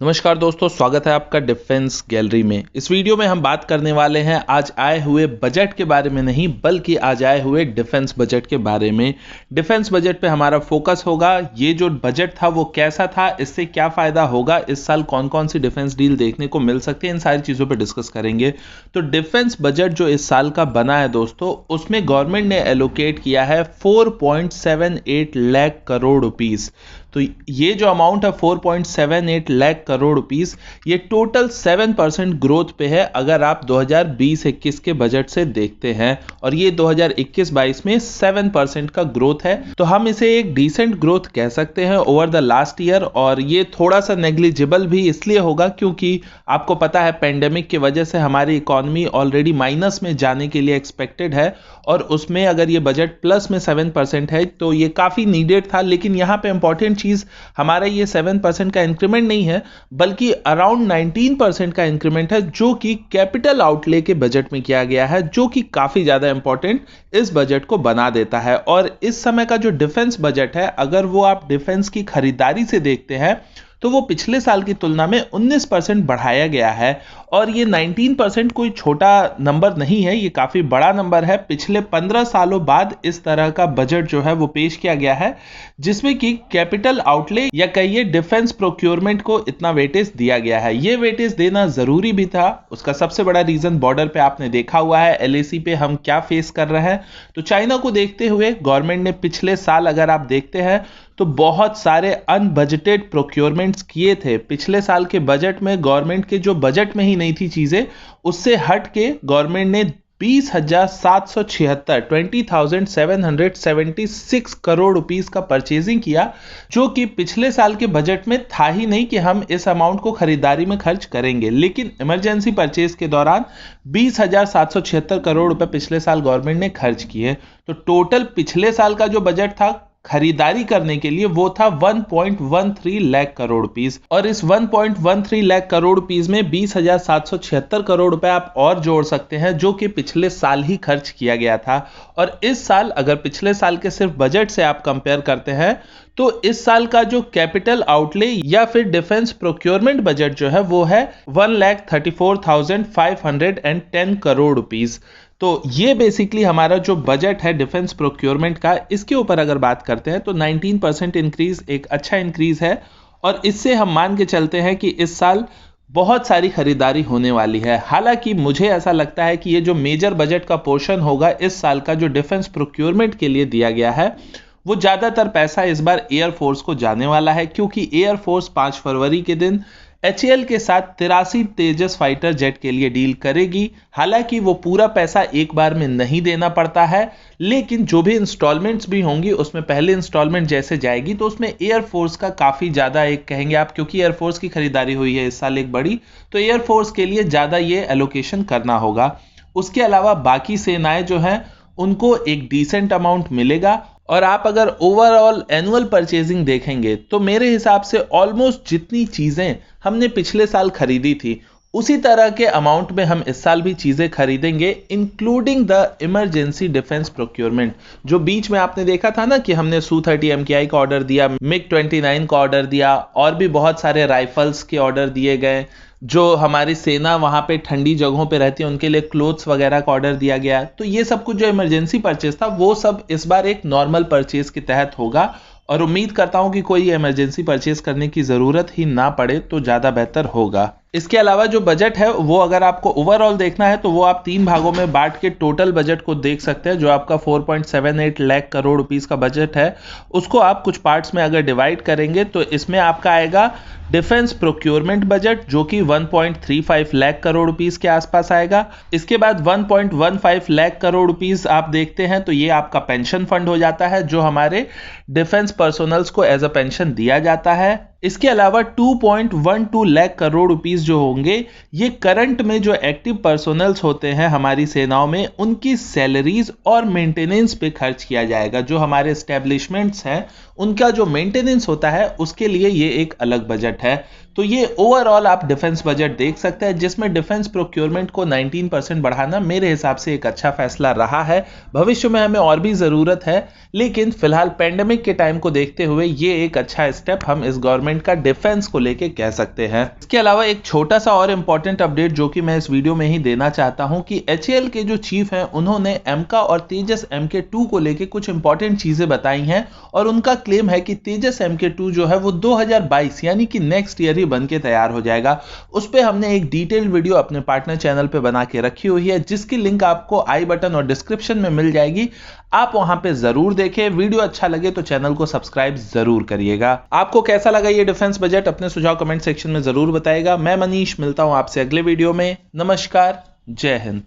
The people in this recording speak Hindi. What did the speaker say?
नमस्कार दोस्तों, स्वागत है आपका डिफेंस गैलरी में। इस वीडियो में हम बात करने वाले हैं आज आए हुए बजट के बारे में नहीं, बल्कि आज आए हुए डिफेंस बजट के बारे में। डिफेंस बजट पे हमारा फोकस होगा। ये जो बजट था वो कैसा था, इससे क्या फायदा होगा, इस साल कौन कौन सी डिफेंस डील देखने को मिल सकती है, इन सारी चीज़ों पर डिस्कस करेंगे। तो डिफेंस बजट जो इस साल का बना है दोस्तों, उसमें गवर्नमेंट ने एलोकेट किया है 4.78 लाख करोड़ रुपीस। तो ये जो अमाउंट है 4.78 लाख करोड़ रुपीस, ये टोटल 7% ग्रोथ पे है अगर आप 2020-21 के बजट से देखते हैं, और ये 2021-22 में 7% का ग्रोथ है। तो हम इसे एक डिसेंट ग्रोथ कह सकते हैं ओवर द लास्ट ईयर। और ये थोड़ा सा नेग्लिजिबल भी इसलिए होगा क्योंकि आपको पता है पेंडेमिक की वजह से हमारी इकोनॉमी ऑलरेडी माइनस में जाने के लिए एक्सपेक्टेड है, और उसमें अगर ये बजट प्लस में 7% है तो ये काफी नीडेड था। लेकिन यहाँ पे इंपॉर्टेंट चीज, हमारा ये 7% का इंक्रीमेंट नहीं है, बल्कि अराउंड 19% का इंक्रीमेंट है, जो कि कैपिटल आउटले के बजट में किया गया है, जो कि काफी ज्यादा इंपॉर्टेंट इस बजट को बना देता है। और इस समय का जो डिफेंस बजट है, अगर वो आप डिफेंस की खरीदारी से देखते हैं तो वो पिछले साल की तुलना में 19% बढ़ाया गया है। और ये 19% कोई छोटा नंबर नहीं है, ये काफी बड़ा नंबर है। पिछले 15 सालों बाद इस तरह का बजट जो है वो पेश किया गया है, जिसमें कि कैपिटल आउटले या कहिए डिफेंस प्रोक्योरमेंट को इतना वेटेज दिया गया है। ये वेटेज देना जरूरी भी था। उसका सबसे बड़ा रीजन, बॉर्डर पे आपने देखा हुआ है एलएसी पे हम क्या फेस कर रहे हैं। तो चाइना को देखते हुए गवर्नमेंट ने पिछले साल, अगर आप देखते हैं तो बहुत सारे अनबजटेड प्रोक्योरमेंट्स किए थे। पिछले साल के बजट में गवर्नमेंट के जो बजट में ही नहीं थी चीजें, उससे हट के गवर्नमेंट ने 20,776 करोड़ रुपीस का परचेजिंग किया, जो कि पिछले साल के बजट में था ही नहीं कि हम इस अमाउंट को खरीदारी में खर्च करेंगे। लेकिन इमरजेंसी परचेज के दौरान 20,776 करोड़ रुपए पिछले साल गवर्नमेंट ने खर्च किए। तो टोटल पिछले साल का जो बजट था खरीदारी करने के लिए, वो था 1.13 लाख करोड़ रुपीस। और इस 1.13 लाख करोड़ रुपीस में 20,776 करोड़ रुपए आप और जोड़ सकते हैं, जो कि पिछले साल ही खर्च किया गया था। और इस साल अगर पिछले साल के सिर्फ बजट से आप कंपेयर करते हैं, तो इस साल का जो कैपिटल आउटले या फिर डिफेंस प्रोक्योरमेंट बजट जो है वो है 1,34,510 करोड़ रुपीस। तो ये बेसिकली हमारा जो बजट है डिफेंस प्रोक्योरमेंट का, इसके ऊपर अगर बात करते हैं तो 19% इंक्रीज एक अच्छा इंक्रीज है। और इससे हम मान के चलते हैं कि इस साल बहुत सारी खरीदारी होने वाली है। हालांकि मुझे ऐसा लगता है कि ये जो मेजर बजट का पोर्शन होगा इस साल का, जो डिफेंस प्रोक्योरमेंट के लिए दिया गया है, वो ज्यादातर पैसा इस बार एयरफोर्स को जाने वाला है, क्योंकि एयरफोर्स 5 फरवरी के दिन एचएएल के साथ 83 तेजस फाइटर जेट के लिए डील करेगी। हालांकि वो पूरा पैसा एक बार में नहीं देना पड़ता है, लेकिन जो भी इंस्टॉलमेंट्स भी होंगी उसमें पहले इंस्टॉलमेंट जैसे जाएगी, तो उसमें एयरफोर्स का काफी ज्यादा, एक कहेंगे आप, क्योंकि एयरफोर्स की खरीदारी हुई है इस साल एक बड़ी, तो एयरफोर्स के लिए ज्यादा ये एलोकेशन करना होगा। उसके अलावा बाकी सेनाएं जो हैं उनको एक डिसेंट अमाउंट मिलेगा। और आप अगर ओवरऑल एनुअल परचेजिंग देखेंगे तो मेरे हिसाब से ऑलमोस्ट जितनी चीजें हमने पिछले साल खरीदी थी, उसी तरह के अमाउंट में हम इस साल भी चीजें खरीदेंगे, including the emergency defence procurement. जो बीच में आपने देखा था ना कि हमने Su-30 MKI का ऑर्डर दिया, MiG-29 का ऑर्डर दिया, और भी बहुत सारे राइफल्स के ऑर्डर दिए गए। जो हमारी सेना वहां पे ठंडी जगहों पे रहती है उनके लिए क्लोथ्स वगैरह का ऑर्डर दिया गया। तो ये सब कुछ जो इमरजेंसी परचेज था वो सब इस बार एक नॉर्मल परचेज के तहत होगा, और उम्मीद करता हूं कि कोई इमरजेंसी परचेज करने की जरूरत ही ना पड़े तो ज्यादा बेहतर होगा। इसके अलावा जो बजट है वो अगर आपको ओवरऑल देखना है तो वो आप 3 भागों में बांट के टोटल बजट को देख सकते हैं। जो आपका 4.78 लाख करोड़ रुपीस का बजट है, उसको आप कुछ पार्ट्स में अगर डिवाइड करेंगे तो इसमें आपका आएगा डिफेंस प्रोक्योरमेंट बजट, जो कि 1.35 लाख करोड़ रुपीस के आसपास आएगा। इसके बाद 1.15 लाख करोड़ रुपीस आप देखते हैं तो ये आपका पेंशन फंड हो जाता है, जो हमारे डिफेंस पर्सोनल्स को एज अ पेंशन दिया जाता है। इसके अलावा 2.12 लाख करोड़ रुपीस जो होंगे, ये करंट में जो एक्टिव पर्सोनल्स होते हैं हमारी सेनाओं में, उनकी सैलरीज और मेंटेनेंस पे खर्च किया जाएगा। जो हमारे एस्टेब्लिशमेंट्स हैं उनका जो मेंटेनेंस होता है उसके लिए ये एक अलग बजट है। तो ये ओवरऑल आप डिफेंस बजट देख सकते हैं, जिसमें डिफेंस प्रोक्योरमेंट को 19% बढ़ाना मेरे हिसाब से एक अच्छा फैसला रहा है। भविष्य में हमें और भी जरूरत है, लेकिन फिलहाल पेंडेमिक के टाइम को देखते हुए ये एक अच्छा स्टेप हम इस गवर्नमेंट का डिफेंस को लेके कह सकते हैं। इसके अलावा एक छोटा सा और इंपॉर्टेंट अपडेट जो कि मैं इस वीडियो में ही देना चाहता हूं कि HAL के जो चीफ हैं उन्होंने एमका और तेजस MK2 को लेके कुछ इंपॉर्टेंट चीजें बताई हैं, और उनका क्लेम है कि तेजस MK2 जो है वो 2022 यानी कि नेक्स्ट ईयर ही बन के तैयार हो जाएगा। उस पे हमने एक डिटेल्ड वीडियो अपने पार्टनर चैनल पे बना के रखी हुई है, जिसकी लिंक आपको आई बटन और डिस्क्रिप्शन में मिल जाएगी। आप वहां पे जरूर देखें। वीडियो अच्छा लगे तो चैनल को सब्सक्राइब जरूर करिएगा। आपको कैसा लगा ये डिफेंस बजट, अपने सुझाव कमेंट सेक्शन में जरूर बताइएगा। मैं मनीष मिलता हूं आपसे अगले वीडियो में। नमस्कार, जय हिंद।